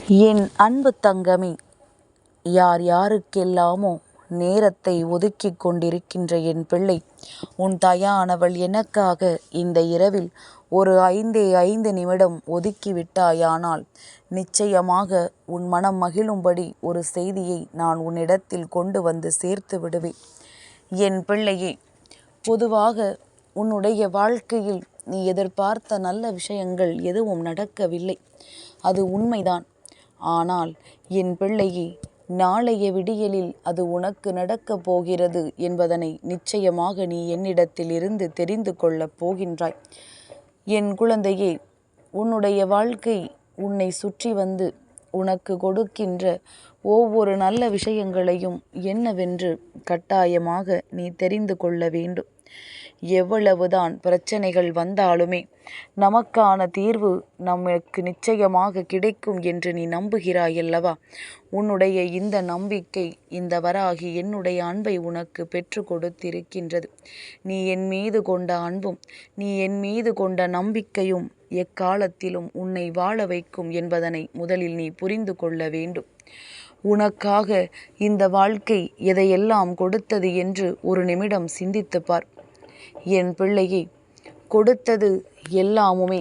என் அன்பு தங்கமே, யார் யாருக்கெல்லாமோ நேரத்தை ஒதுக்கிக் கொண்டிருக்கின்ற என் பிள்ளை, உன் தாயானவள் எனக்காக இந்த இரவில் ஒரு 5 நிமிடம் ஒதுக்கிவிட்டாயானால் நிச்சயமாக உன் மனம் மகிழும்படி ஒரு செய்தியை நான் உன்னிடத்தில் கொண்டு வந்து சேர்த்து விடுவேன். என் பிள்ளையே, பொதுவாக உன்னுடைய வாழ்க்கையில் நீ எதிர்பார்த்த நல்ல விஷயங்கள் எதுவும் நடக்கவில்லை, அது உண்மைதான். ஆனால் என் பிள்ளையே, நாளைய விடியலில் அது உனக்கு நடக்கப் போகிறது என்பதனை நிச்சயமாக நீ என்னிடத்தில் இருந்து தெரிந்து கொள்ளப் போகின்றாய். என் குழந்தையே, உன்னுடைய வாழ்க்கை உன்னை சுற்றி வந்து உனக்கு கொடுக்கின்ற ஒவ்வொரு நல்ல விஷயங்களையும் என்னவென்று கட்டாயமாக நீ தெரிந்து கொள்ள வேண்டும். எவ்வளவுதான் பிரச்சனைகள் வந்தாலுமே நமக்கான தீர்வு நமக்கு நிச்சயமாக கிடைக்கும் என்று நீ நம்புகிறாயல்லவா? உன்னுடைய இந்த நம்பிக்கை, இந்த வராகி என்னுடைய அன்பை உனக்கு பெற்று கொடுத்திருக்கின்றது. நீ என் மீது கொண்ட அன்பும் நீ என் மீது கொண்ட நம்பிக்கையும் எக்காலத்திலும் உன்னை வாழ வைக்கும் என்பதனை முதலில் நீ புரிந்து கொள்ள வேண்டும். உனக்காக இந்த வாழ்க்கை எதையெல்லாம் கொடுத்தது என்று ஒரு நிமிடம் சிந்தித்துப்பார். என் பிள்ளையே, கொடுத்தது எல்லாமுமே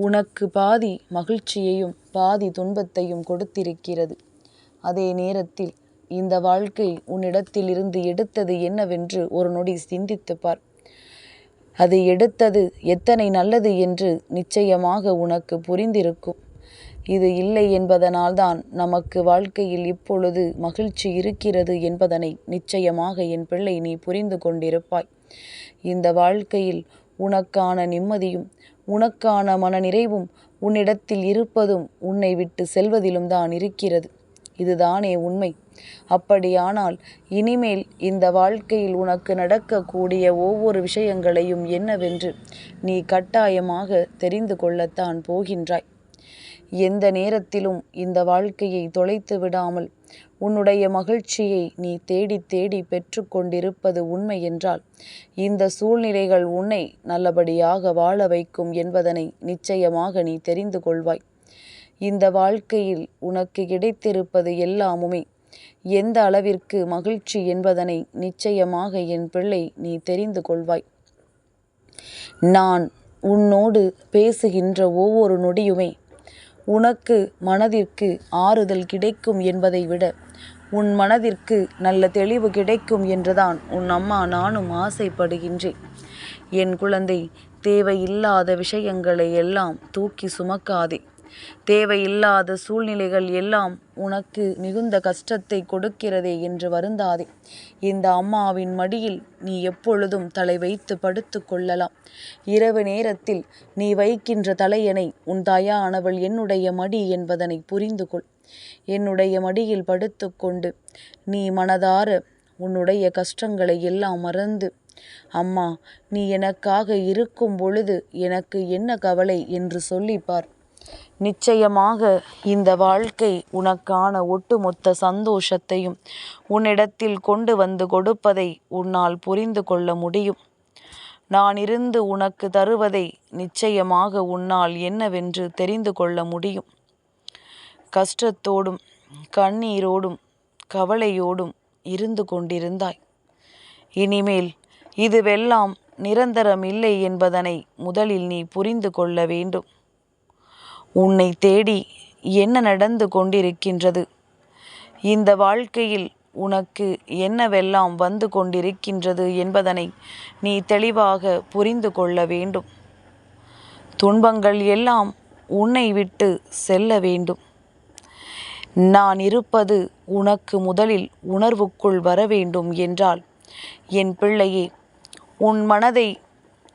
உனக்கு பாதி மகிழ்ச்சியையும் பாதி துன்பத்தையும் கொடுத்திருக்கிறது. அதே நேரத்தில் இந்த வாழ்க்கை உன்னிடத்தில் இருந்து எடுத்தது என்னவென்று ஒரு நொடி சிந்தித்துப்பார். அது எடுத்தது எத்தனை நல்லது என்று நிச்சயமாக உனக்கு புரிந்திருக்கும். இது இல்லை என்பதனால்தான் நமக்கு வாழ்க்கையில் இப்பொழுது மகிழ்ச்சி இருக்கிறது என்பதனை நிச்சயமாக என் பிள்ளை நீ புரிந்து கொண்டிருப்பாய். இந்த வாழ்க்கையில் உனக்கான நிம்மதியும் உனக்கான மனநிறைவும் உன்னிடத்தில் இருப்பதும் உன்னை விட்டு செல்வதிலும் தான் இருக்கிறது. இதுதானே உண்மை. அப்படியானால் இனிமேல் இந்த வாழ்க்கையில் உனக்கு நடக்கக்கூடிய ஒவ்வொரு விஷயங்களையும் என்னவென்று நீ கட்டாயமாக தெரிந்து கொள்ளத்தான் போகின்றாய். எந்த நேரத்திலும் இந்த வாழ்க்கையை தொலைத்து விடாமல் உன்னுடைய மகிழ்ச்சியை நீ தேடி தேடி பெற்று கொண்டிருப்பது உண்மை என்றால் இந்த சூழ்நிலைகள் உன்னை நல்லபடியாக வாழ வைக்கும் என்பதனை நிச்சயமாக நீ தெரிந்து கொள்வாய். இந்த வாழ்க்கையில் உனக்கு கிடைத்திருப்பது எல்லாமுமே எந்த அளவிற்கு மகிழ்ச்சி என்பதனை நிச்சயமாக என் பிள்ளை நீ தெரிந்து கொள்வாய். நான் உன்னோடு பேசுகின்ற ஒவ்வொரு நொடியுமே உனக்கு மனதிற்கு ஆறுதல் கிடைக்கும் என்பதை விட உன் மனதிற்கு நல்ல தெளிவு கிடைக்கும் என்றுதான் உன் அம்மா நானும் ஆசைப்படுகின்றேன். என் குழந்தை, தேவையில்லாத விஷயங்களை எல்லாம் தூக்கி சுமக்காதே. தேவையில்லாத சூழ்நிலைகள் எல்லாம் உனக்கு மிகுந்த கஷ்டத்தை கொடுக்கிறதே என்று வருந்தாதே. இந்த அம்மாவின் மடியில் நீ எப்பொழுதும் தலை வைத்து படுத்து கொள்ளலாம். இரவு நேரத்தில் நீ வைக்கின்ற தலையணை உன் தாயானவள் என்னுடைய மடி என்பதனை புரிந்து கொள். என்னுடைய மடியில் படுத்து கொண்டு நீ மனதார உன்னுடைய கஷ்டங்களை எல்லாம் மறந்து, அம்மா நீ எனக்காக இருக்கும் பொழுது எனக்கு என்ன கவலை என்று சொல்லிப்பார். நிச்சயமாக இந்த வாழ்க்கை உனக்கான ஒட்டுமொத்த சந்தோஷத்தையும் உன்னிடத்தில் கொண்டு வந்து கொடுப்பதை உன்னால் புரிந்து கொள்ள முடியும். நான் இருந்து உனக்கு தருவதை நிச்சயமாக உன்னால் என்னவென்று தெரிந்து கொள்ள முடியும். கஷ்டத்தோடும் கண்ணீரோடும் கவலையோடும் இருந்து கொண்டிருந்தாய். இனிமேல் இதுவெல்லாம் நிரந்தரம் இல்லை என்பதனை முதலில் நீ புரிந்து கொள்ள வேண்டும். உன்னை தேடி என்ன நடந்து கொண்டிருக்கின்றது, இந்த வாழ்க்கையில் உனக்கு என்னவெல்லாம் வந்து கொண்டிருக்கின்றது என்பதனை நீ தெளிவாக புரிந்து கொள்ள வேண்டும். துன்பங்கள் எல்லாம் உன்னை விட்டு செல்ல வேண்டும். நான் இருப்பது உனக்கு முதலில் உணர்வுக்குள் வர வேண்டும் என்றால் என் பிள்ளையே, உன் மனதை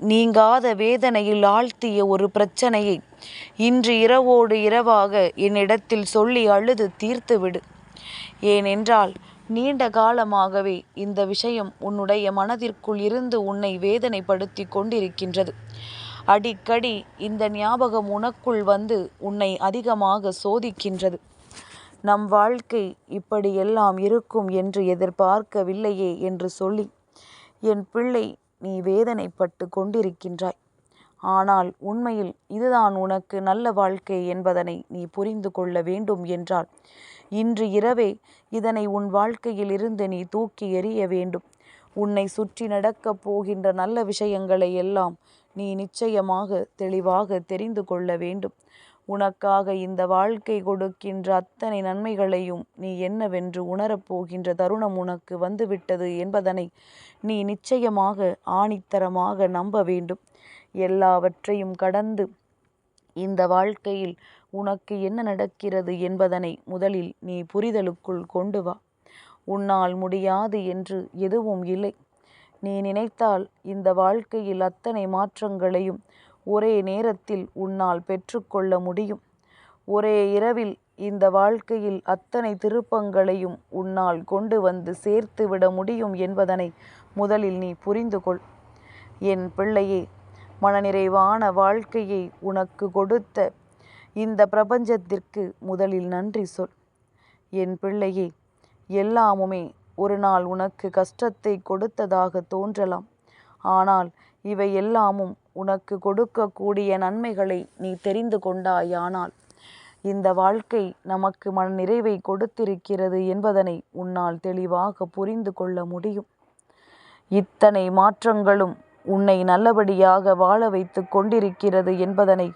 நீங்காத வேதனையில் ஆழ்த்திய ஒரு பிரச்சனையை இன்று இரவோடு இரவாக என்னிடத்தில் சொல்லி அழுது தீர்த்துவிடு. ஏனென்றால் நீண்ட காலமாகவே இந்த விஷயம் உன்னுடைய மனதிற்குள் இருந்து உன்னை வேதனைப்படுத்தி கொண்டிருக்கின்றது. அடிக்கடி இந்த ஞாபகம் உனக்குள் வந்து உன்னை அதிகமாக சோதிக்கின்றது. நம் வாழ்க்கை இப்படியெல்லாம் இருக்கும் என்று எதிர்பார்க்கவில்லையே என்று சொல்லி என் பிள்ளை நீ வேதனைப்பட்டு கொண்டிருக்கின்றாய். ஆனால் உண்மையில் இதுதான் உனக்கு நல்ல வாழ்க்கை என்பதனை நீ புரிந்து கொள்ள வேண்டும் என்றால் இன்று இரவே இதனை உன் வாழ்க்கையில் இருந்து நீ தூக்கி எறிய வேண்டும். உன்னை சுற்றி நடக்கப் போகின்ற நல்ல விஷயங்களை எல்லாம் நீ நிச்சயமாக தெளிவாக தெரிந்து கொள்ள வேண்டும். உனக்காக இந்த வாழ்க்கை கொடுக்கின்ற அத்தனை நன்மைகளையும் நீ என்னவென்று உணரப்போகின்ற தருணம் உனக்கு வந்துவிட்டது என்பதனை நீ நிச்சயமாக ஆணித்தரமாக நம்ப வேண்டும். எல்லாவற்றையும் கடந்து இந்த வாழ்க்கையில் உனக்கு என்ன நடக்கிறது என்பதனை முதலில் நீ புரிதலுக்குள் கொண்டு வா. உன்னால் முடியாது என்று எதுவும் இல்லை. நீ நினைத்தால் இந்த வாழ்க்கையில் அத்தனை மாற்றங்களையும் ஒரே நேரத்தில் உன்னால் பெற்றுக்கொள்ள முடியும். ஒரே இரவில் இந்த வாழ்க்கையில் அத்தனை திருப்பங்களையும் உன்னால் கொண்டு வந்து சேர்த்து விட முடியும் என்பதனை முதலில் நீ புரிந்து கொள். என் பிள்ளையே, மனநிறைவான வாழ்க்கையை உனக்கு கொடுத்த இந்த பிரபஞ்சத்திற்கு முதலில் நன்றி சொல். என் பிள்ளையே, எல்லாமுமே ஒரு நாள் உனக்கு கஷ்டத்தை கொடுத்ததாக தோன்றலாம். ஆனால் இவை எல்லாமும் உனக்கு கொடுக்கக்கூடிய நன்மைகளை நீ தெரிந்து கொண்டாயானால் இந்த வாழ்க்கை நமக்கு மன நிறைவை கொடுத்திருக்கிறது என்பதனை உன்னால் தெளிவாக புரிந்து கொள்ள முடியும். இத்தனை மாற்றங்களும் உன்னை நல்லபடியாக வாழ வைத்து கொண்டிருக்கிறது என்பதனை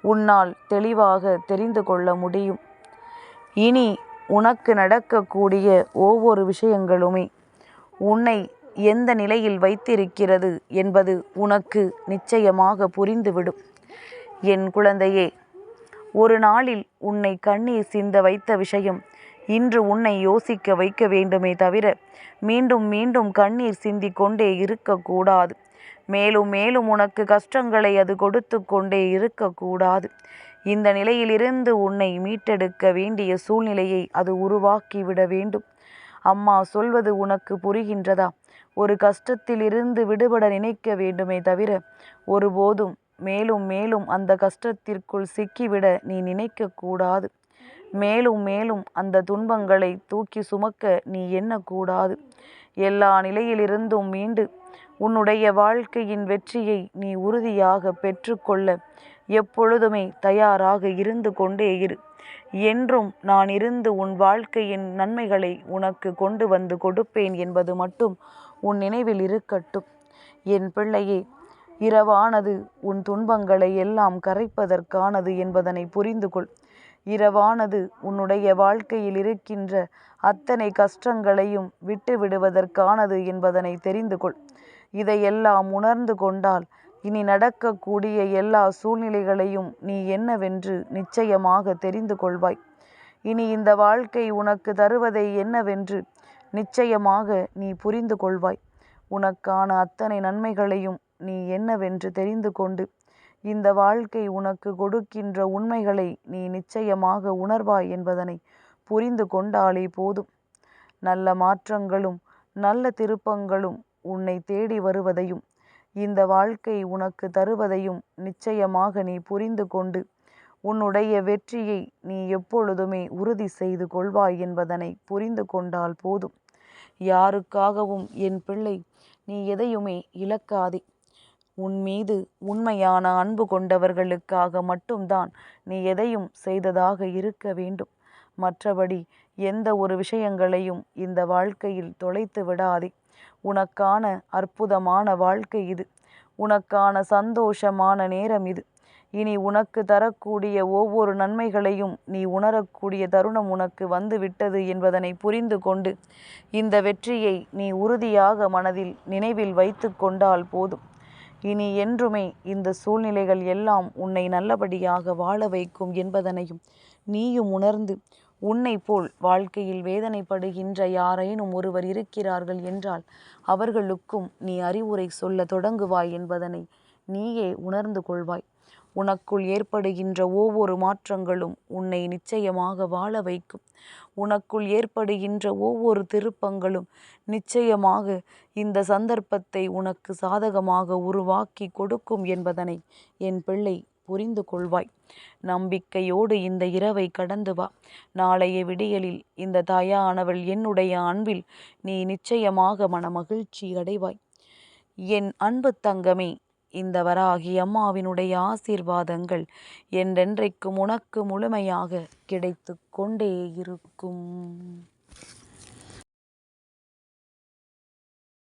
உன்னால் தெளிவாக தெரிந்து கொள்ள முடியும். இனி உனக்கு நடக்கக்கூடிய ஒவ்வொரு விஷயங்களுமே உன்னை எந்த நிலையில் வைத்திருக்கிறது என்பது உனக்கு நிச்சயமாக புரிந்துவிடும். என் குழந்தையே, ஒரு நாளில் உன்னை கண்ணீர் சிந்த வைத்த விஷயம் இன்று உன்னை யோசிக்க வைக்க வேண்டுமே தவிர மீண்டும் மீண்டும் கண்ணீர் சிந்தி கொண்டே இருக்கக்கூடாது. மேலும் மேலும் உனக்கு கஷ்டங்களை அது கொடுத்து கொண்டே இருக்கக்கூடாது. இந்த நிலையிலிருந்து உன்னை மீட்டெடுக்க வேண்டிய சூழ்நிலையை அது உருவாக்கிவிட வேண்டும். அம்மா சொல்வது உனக்கு புரிகின்றதா? ஒரு கஷ்டத்திலிருந்து விடுபட நினைக்க வேண்டுமே தவிர ஒருபோதும் மேலும் மேலும் அந்த கஷ்டத்திற்குள் சிக்கிவிட நீ நினைக்கக்கூடாது. மேலும் மேலும் அந்த துன்பங்களை தூக்கி சுமக்க நீ எண்ணக்கூடாது. எல்லா நிலையிலிருந்தும் மீண்டு உன்னுடைய வாழ்க்கையின் வெற்றியை நீ உறுதியாக பெற்றுக்கொள்ள எப்பொழுதுமே தயாராக இருந்து கொண்டே இரு. என்றும் நான் இருந்து உன் வாழ்க்கையின் நன்மைகளை உனக்கு கொண்டு வந்து கொடுப்பேன் என்பது மட்டும் உன் நினைவில் இருக்கட்டும். என் பிள்ளையே, இரவானது உன் துன்பங்களை எல்லாம் கரைப்பதற்கானது என்பதனை புரிந்து கொள். இரவானது உன்னுடைய வாழ்க்கையில் இருக்கின்ற அத்தனை கஷ்டங்களையும் விட்டு விடுவதற்கானது என்பதனை தெரிந்து கொள். இதையெல்லாம் உணர்ந்து கொண்டால் இனி நடக்கக்கூடிய எல்லா சூழ்நிலைகளையும் நீ என்னவென்று நிச்சயமாக தெரிந்து கொள்வாய். இனி இந்த வாழ்க்கை உனக்கு தருவதை என்னவென்று நிச்சயமாக நீ புரிந்து கொள்வாய். உனக்கான அத்தனை நன்மைகளையும் நீ என்னவென்று தெரிந்து கொண்டு இந்த வாழ்க்கை உனக்கு கொடுக்கின்ற உண்மைகளை நீ நிச்சயமாக உணர்வாய் என்பதனை புரிந்து கொண்டாலே போதும். நல்ல மாற்றங்களும் நல்ல திருப்பங்களும் உன்னை தேடி வருவதையும் இந்த வாழ்க்கை உனக்கு தருவதையும் நிச்சயமாக நீ புரிந்து கொண்டு உன்னுடைய வெற்றியை நீ எப்பொழுதுமே உறுதி செய்து கொள்வாய் என்பதனை புரிந்து கொண்டால் போதும். யாருக்காகவும் என் பிள்ளை நீ எதையுமே இழக்காதே. உன் மீது உண்மையான அன்பு கொண்டவர்களுக்காக மட்டும்தான் நீ எதையும் செய்ததாக இருக்க வேண்டும். மற்றபடி எந்த ஒரு விஷயங்களையும் இந்த வாழ்க்கையில் தொலைத்து விடாதே. உனக்கான அற்புதமான வாழ்க்கை இது. உனக்கான சந்தோஷமான நேரம் இது. இனி உனக்கு தரக்கூடிய ஒவ்வொரு நன்மைகளையும் நீ உணரக்கூடிய தருணம் உனக்கு வந்து விட்டது என்பதனை புரிந்து கொண்டு இந்த வெற்றியை நீ உறுதியாக மனதில் நினைவில் வைத்து கொண்டால் போதும். இனி என்றுமே இந்த சூழ்நிலைகள் எல்லாம் உன்னை நல்லபடியாக வாழ வைக்கும் என்பதனையும் நீயும் உணர்ந்து உன்னை போல் வாழ்க்கையில் வேதனைப்படுகின்ற யாரேனும் ஒருவர் இருக்கிறார்கள் என்றால் அவர்களுக்கும் நீ அறிவுரை சொல்ல தொடங்குவாய் என்பதனை நீயே உணர்ந்து கொள்வாய். உனக்குள் ஏற்படுகின்ற ஒவ்வொரு மாற்றங்களும் உன்னை நிச்சயமாக வாழ வைக்கும். உனக்குள் ஏற்படுகின்ற ஒவ்வொரு திருப்பங்களும் நிச்சயமாக இந்த சந்தர்ப்பத்தை உனக்கு சாதகமாக உருவாக்கி கொடுக்கும் என்பதனை என் பிள்ளை புரிந்து கொள்வாய். நம்பிக்கையோடு இந்த இரவை கடந்து வா. நாளைய விடியலில் இந்த தாயானவள் என்னுடைய அன்பில் நீ நிச்சயமாக மனமகிழ்ச்சி அடைவாய். என் அன்பு தங்கமே, இந்த வராகி அம்மாவினுடைய ஆசீர்வாதங்கள் என்றென்றைக்கும் உனக்கு முழுமையாக கிடைத்து கொண்டே இருக்கும்.